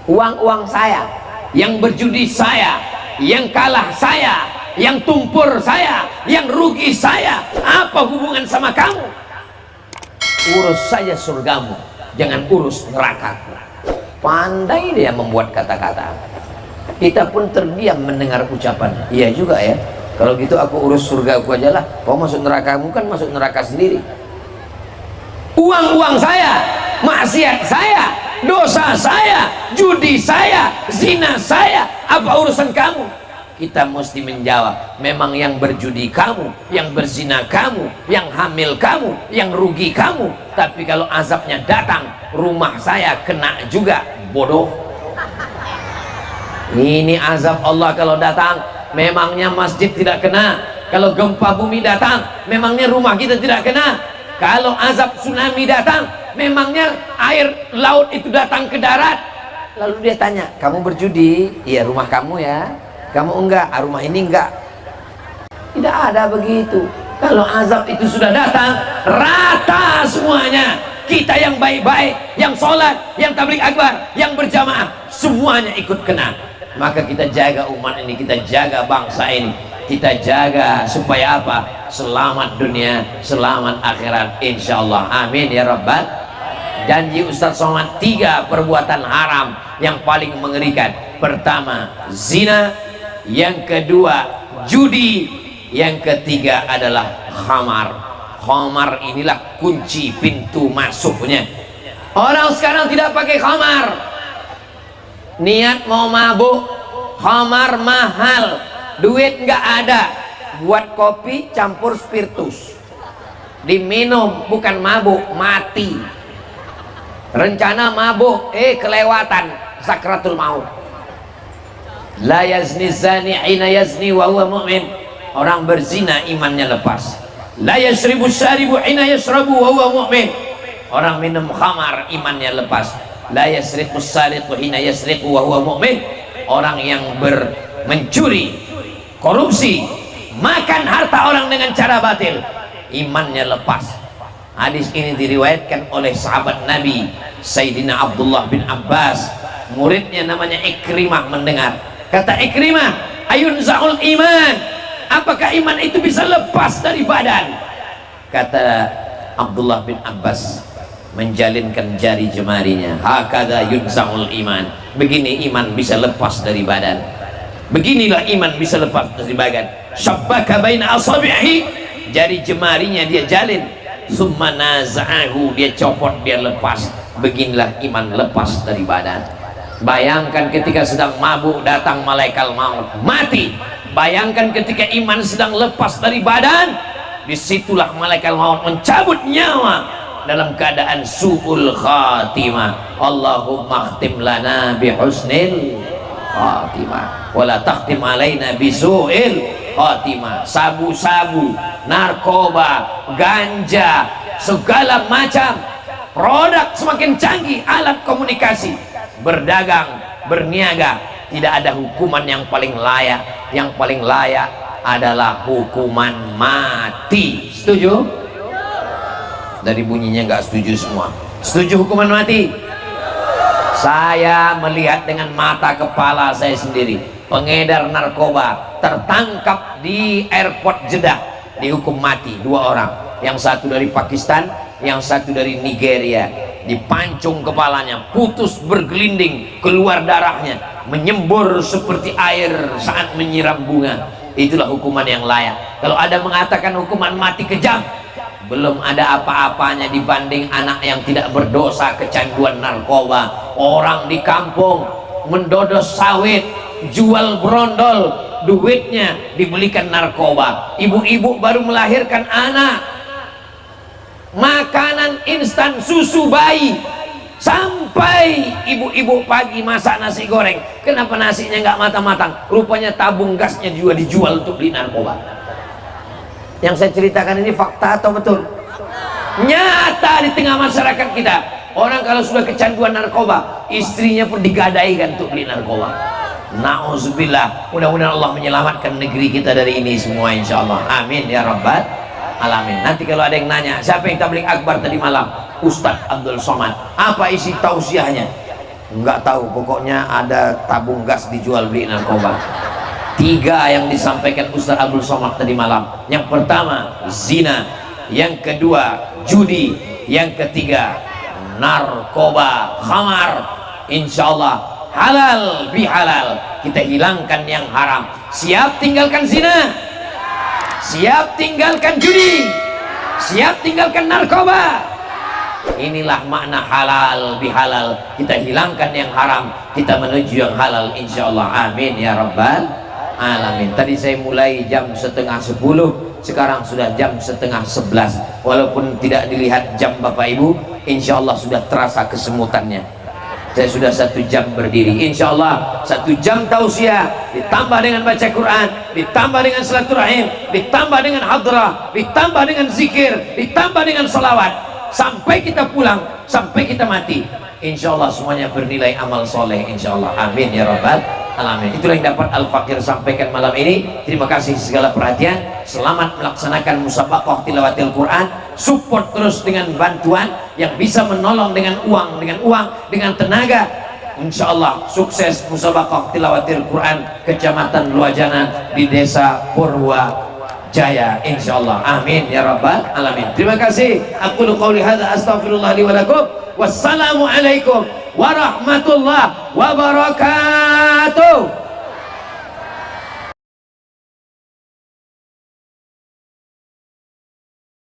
Uang-uang saya, yang berjudi saya, yang kalah saya, yang tumpur saya, yang rugi saya, apa hubungan sama kamu? Urus saja surgamu, jangan urus neraka. Pandai dia membuat kata-kata. Kita pun terdiam mendengar ucapan. Iya juga ya, kalau gitu aku urus surga aku aja lah. Kau masuk nerakamu kan masuk neraka sendiri. Uang-uang saya, maksiat saya, dosa saya, judi saya, zina saya, apa urusan kamu? Kita mesti menjawab, memang yang berjudi kamu, yang berzina kamu, yang hamil kamu, yang rugi kamu. Tapi kalau azabnya datang, rumah saya kena juga, bodoh. Ini azab Allah kalau datang, memangnya masjid tidak kena. Kalau gempa bumi datang, memangnya rumah kita tidak kena. Kalau azab tsunami datang, memangnya air laut itu datang ke darat. Lalu dia tanya, kamu berjudi? Iya, rumah kamu ya. Kamu enggak, rumah ini enggak. Tidak ada begitu. Kalau azab itu sudah datang, rata semuanya. Kita yang baik-baik, yang sholat, yang tabligh akbar, yang berjamaah, semuanya ikut kena. Maka kita jaga umat ini, kita jaga bangsa ini, kita jaga supaya apa? Selamat dunia, selamat akhirat, insyaallah. Amin ya rabbal. Janji Ustaz Somad, 3 perbuatan haram yang paling mengerikan. Pertama, zina. Yang kedua, judi. Yang ketiga adalah khamar. Khamar inilah kunci pintu masuknya. Orang sekarang tidak pakai khamar. Niat mau mabuk, khamar mahal, duit nggak ada. Buat kopi campur spiritus, diminum, bukan mabuk, mati. Rencana mabuk, kelewatan, sakratul maut. La yazni zani hina yazni wa huwa mu'min. Orang berzina imannya lepas. La yashribu syaribu hina yashrabu wa huwa mu'min. Orang minum khamar imannya lepas. La yasriqu sariqu hina yasriqu wa huwa mu'min. Orang yang mencuri, korupsi, makan harta orang dengan cara batil, imannya lepas. Hadis ini diriwayatkan oleh sahabat Nabi Sayyidina Abdullah bin Abbas. Muridnya namanya Ikrimah mendengar. Kata Ikrimah, ayun za'ul iman, apakah iman itu bisa lepas dari badan? Kata Abdullah bin Abbas, menjalinkan jari jemarinya, hakadha yunza'ul iman, begini iman bisa lepas dari badan. Beginilah iman bisa lepas dari badan. Syabbaka baina asabihi, jari jemarinya dia jalin, summa naza'ahu, dia copot, dia lepas. Beginilah iman lepas dari badan. Bayangkan ketika sedang mabuk datang malaikat maut, mati. Bayangkan ketika iman sedang lepas dari badan, disitulah malaikat maut mencabut nyawa dalam keadaan su'ul khatimah. Allahumma khtim lana bihusnil khatimah wala takhtim alaina bisu'il khatimah. Sabu-sabu, narkoba, ganja, segala macam produk semakin canggih, alat komunikasi, berdagang, berniaga, tidak ada hukuman yang paling layak. Yang paling layak adalah hukuman mati. Setuju? Dari bunyinya nggak setuju semua. Setuju hukuman mati? Saya melihat dengan mata kepala saya sendiri, pengedar narkoba tertangkap di airport Jeddah, dihukum mati 2 orang. Yang satu dari Pakistan, yang satu dari Nigeria. Dipancung kepalanya, putus bergelinding, keluar darahnya, menyembur seperti air saat menyiram bunga. Itulah hukuman yang layak. Kalau ada mengatakan hukuman mati kejam, belum ada apa-apanya dibanding anak yang tidak berdosa kecanduan narkoba. Orang di kampung mendodos sawit, jual brondol, duitnya dibelikan narkoba. Ibu-ibu baru melahirkan anak, makanan instan, susu bayi, sampai ibu-ibu pagi masak nasi goreng, kenapa nasinya nggak matang-matang? Rupanya tabung gasnya juga dijual untuk beli narkoba. Yang saya ceritakan ini fakta atau betul? Nyata di tengah masyarakat kita. Orang kalau sudah kecanduan narkoba, istrinya pun digadaikan untuk beli narkoba. Nauzubillah. Mudah-mudahan Allah menyelamatkan negeri kita dari ini semua, insya Allah. Amin ya rabbal alamin. Nanti kalau ada yang nanya, siapa yang tabligh akbar tadi malam? Ustadz Abdul Somad. Apa isi tausiahnya? Enggak tahu, pokoknya ada tabung gas dijual beli narkoba. 3 yang disampaikan Ustadz Abdul Somad tadi malam. Yang pertama zina, yang kedua judi, yang ketiga narkoba, khamar. Insyaallah halal bihalal, kita hilangkan yang haram. Siap tinggalkan zina? Siap tinggalkan judi? Siap tinggalkan narkoba? Inilah makna halal bihalal, kita hilangkan yang haram, kita menuju yang halal, insyaallah. Amin ya rabbal alamin. Tadi saya mulai jam 9:30, sekarang sudah jam 10:30. Walaupun tidak dilihat jam Bapak Ibu, insya Allah sudah terasa kesemutannya. Saya sudah 1 jam berdiri, insya Allah 1 jam tausiah, ditambah dengan baca Quran, ditambah dengan silaturahim, ditambah dengan hadrah, ditambah dengan zikir, ditambah dengan salawat, sampai kita pulang, sampai kita mati, insya Allah semuanya bernilai amal soleh, insya Allah. Amin ya rabbal alamin. Itulah yang dapat Al-Fakir sampaikan malam ini. Terima kasih segala perhatian. Selamat melaksanakan musabaqah tilawatil Quran. Support terus dengan bantuan yang bisa menolong dengan uang, dengan tenaga. Insya Allah sukses musabaqah tilawatil Quran Kecamatan Luajana di Desa Purwajaya, insya Allah. Amin ya rabbal alamin. Terima kasih. Aku qouli hadza astaghfirullah li wa lakum. Wassalamualaikum warahmatullahi wabarakatuh.